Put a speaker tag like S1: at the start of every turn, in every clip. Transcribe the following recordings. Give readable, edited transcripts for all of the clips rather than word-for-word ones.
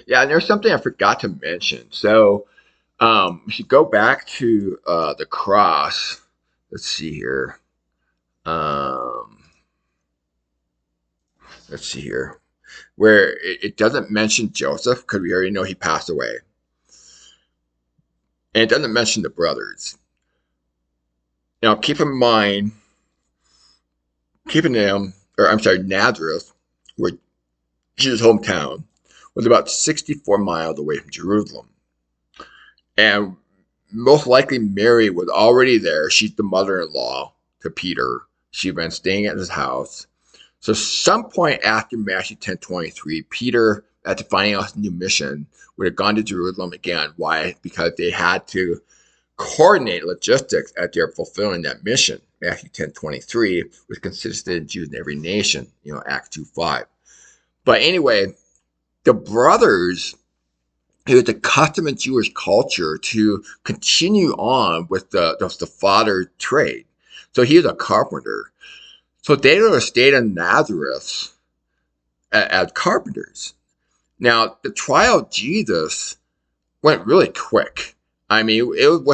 S1: Yeah, and there's something I forgot to mention. So, if you go back to the cross, let's see here. Um, let's see here, where it doesn't mention Joseph because we already know he passed away, and it doesn't mention the brothers. Now, keep in mind, keeping them, or I'm sorry, Nazareth, where Jesus' hometown, was about 64 miles away from Jerusalem. And most likely Mary was already there. She's the mother-in-law to Peter. She'd been staying at his house. So some point after Matthew 10:23, Peter, after finding out his new mission, would have gone to Jerusalem again. Why? Because they had to coordinate logistics as they're fulfilling that mission. Matthew 10:23, which consisted of Jews in every nation, Acts 2:5. But anyway, the brothers, it was the custom in Jewish culture to continue on with the father trade. So he was a carpenter. So they would have stayed in Nazareth as carpenters. Now, the trial of Jesus went really quick. I mean, it was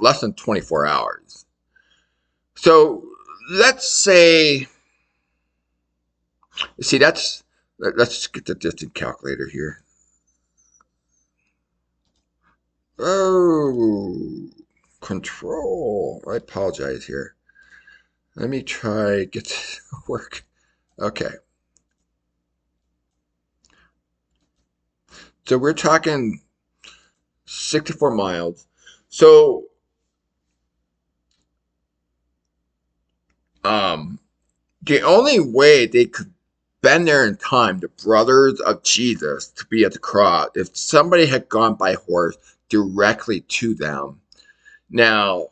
S1: less than 24 hours. So let's say, let's get the distant calculator here. Oh, control. I apologize here. Let me try get to work. Okay. So we're talking 64 miles. So the only way they could been there in time, the brothers of Jesus, to be at the cross, if somebody had gone by horse directly to them. Now,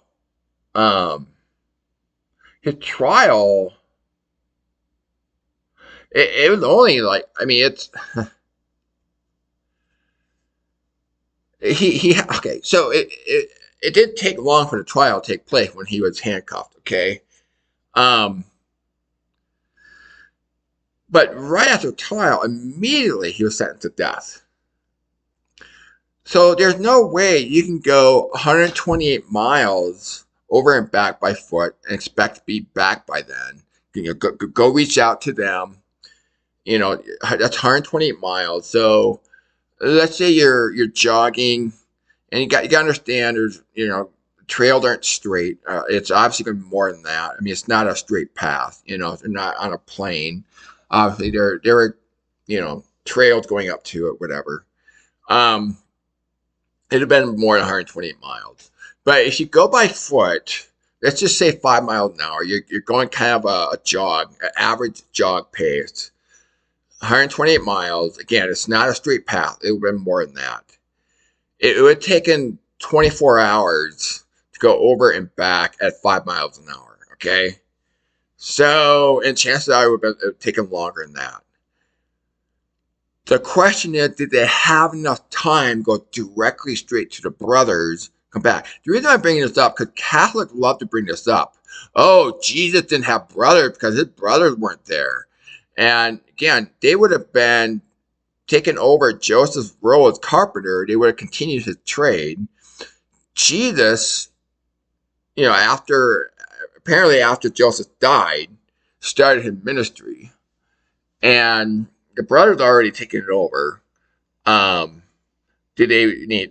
S1: his trial, it was only like, I mean, it's okay. So it didn't take long for the trial to take place when he was handcuffed. Okay, um, but right after the trial, immediately he was sentenced to death. So there's no way you can go 128 miles over and back by foot and expect to be back by then. Go reach out to them. That's 128 miles. So let's say you're jogging, and you got to understand there's trails aren't straight. It's obviously going to be more than that. I mean, it's not a straight path. They're not on a plane. Obviously, there are trails going up to it, whatever. Um, It'd have been more than 128 miles. But if you go by foot, let's just say 5 miles an hour, you're going kind of a jog, an average jog pace. 128 miles. Again, it's not a straight path. It would have been more than that. It would have taken 24 hours to go over and back at 5 miles an hour. Okay? So, and chances are it would have taken longer than that. The question is, did they have enough time to go directly straight to the brothers, come back? The reason I'm bringing this up, because Catholics love to bring this up. Oh, Jesus didn't have brothers because his brothers weren't there. And again, they would have been taken over Joseph's role as carpenter. They would have continued his trade. Jesus, apparently after Joseph died, started his ministry. And the brothers already taken it over. Did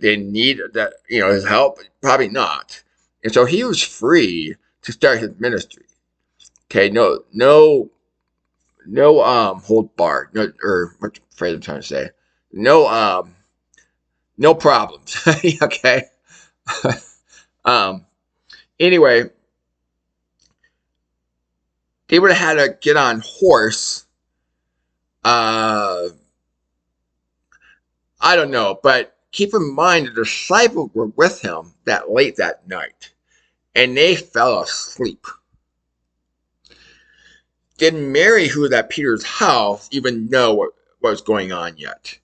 S1: they need that his help? Probably not. And so he was free to start his ministry. Okay, no hold barred, or what phrase I'm trying to say, no problems. Okay. um, anyway, they would have had to get on horse. I don't know, but keep in mind the disciples were with him that late that night, and they fell asleep. Did Mary, who was at Peter's house, even know what was going on yet?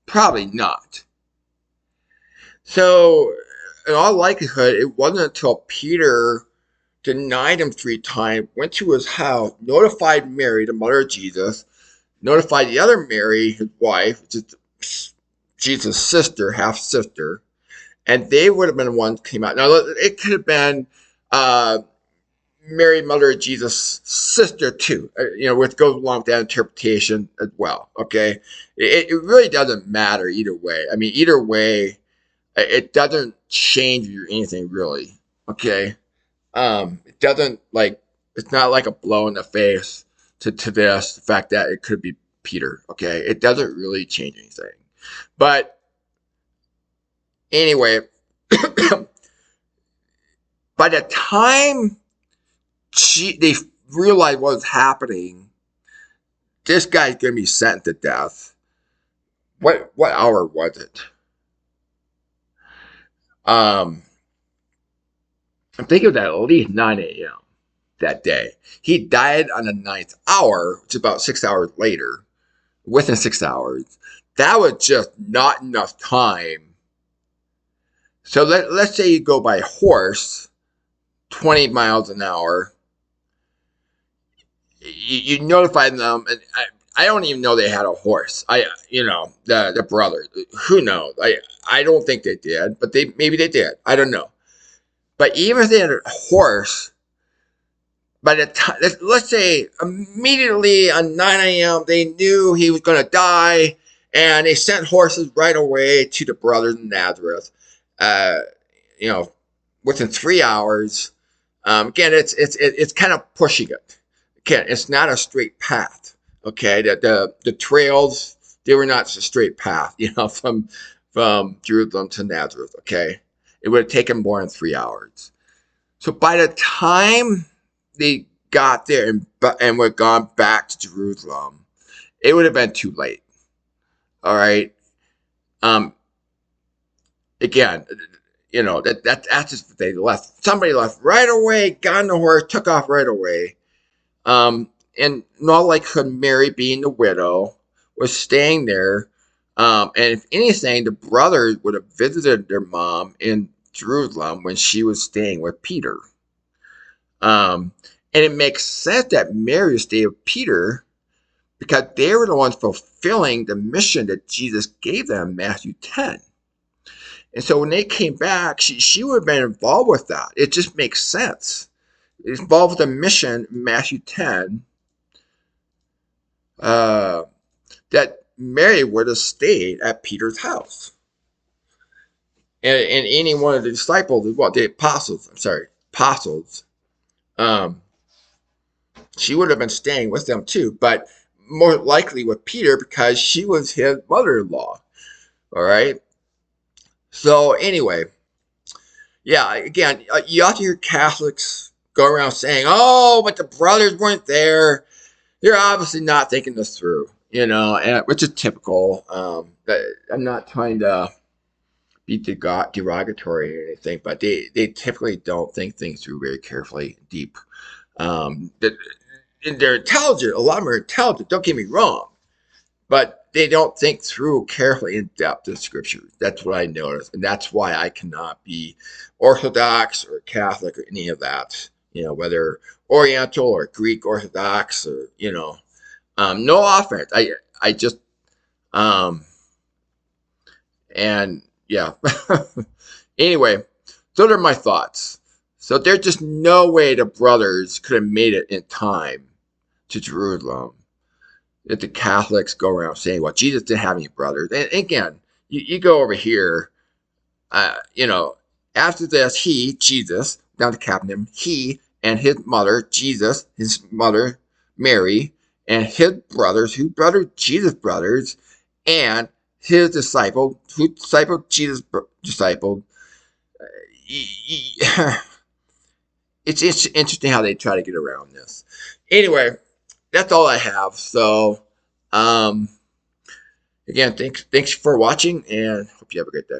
S1: Probably not. So, in all likelihood, it wasn't until Peter denied him 3 times, went to his house, notified Mary, the mother of Jesus, notified the other Mary, his wife, which is Jesus' sister, half sister, and they would have been the ones who came out. Now it could have been Mary, mother of Jesus' sister too. Which goes along with that interpretation as well. Okay, it really doesn't matter either way. I mean, either way, it doesn't change anything really. Okay, it doesn't like it's not like a blow in the face to this the fact that it could be Peter. Okay, it doesn't really change anything. But anyway, by the time they realized what was happening, this guy's gonna be sentenced to death. What hour was it? I'm thinking it was at least 9 a.m. that day. He died on the ninth hour, which is about 6 hours later. Within 6 hours, that was just not enough time. So let's say you go by horse, 20 miles an hour. You notify them, and I don't even know they had a horse. The brother. Who knows? I don't think they did, but maybe they did. I don't know. But even if they had a horse, by the time, let's say immediately on 9 a.m. they knew he was going to die, and they sent horses right away to the brothers in Nazareth. You know, within 3 hours. Again, it's kind of pushing it. Again, it's not a straight path. Okay, the trails, they were not a straight path. From Jerusalem to Nazareth. Okay, it would have taken more than 3 hours. So by the time they got there and were gone back to Jerusalem, it would have been too late. All right. Again, that's just they left. Somebody left right away, got on the horse, took off right away. And not like Mary, being the widow, was staying there. And if anything, the brothers would have visited their mom in Jerusalem when she was staying with Peter. And it makes sense that Mary stayed with Peter because they were the ones fulfilling the mission that Jesus gave them in Matthew 10. And so when they came back, she would have been involved with that. It just makes sense. It's involved with the mission in Matthew 10 that Mary would have stayed at Peter's house. And any one of the disciples, the apostles, she would have been staying with them too, but more likely with Peter because she was his mother-in-law. All right. So anyway, yeah, again, you often hear Catholics go around saying, "Oh, but the brothers weren't there." They're obviously not thinking this through, which is typical. I'm not trying to be derogatory or anything, but they typically don't think things through very carefully, deep. They're intelligent. A lot of them are intelligent. Don't get me wrong, but they don't think through carefully in depth the scriptures. That's what I noticed, and that's why I cannot be Orthodox or Catholic or any of that. Whether Oriental or Greek Orthodox or no offense. I just and yeah. Anyway, those are my thoughts. So there's just no way the brothers could have made it in time to Jerusalem. If the Catholics go around saying, "Well, Jesus didn't have any brothers," and again, you go over here, after this, Jesus, down to Capernaum, he and his mother, Jesus, his mother, Mary, and his brothers, who brother Jesus' brothers, and his disciple, who discipled Jesus' disciple. It's interesting how they try to get around this. Anyway, that's all I have. So, again, thanks for watching, and hope you have a great day.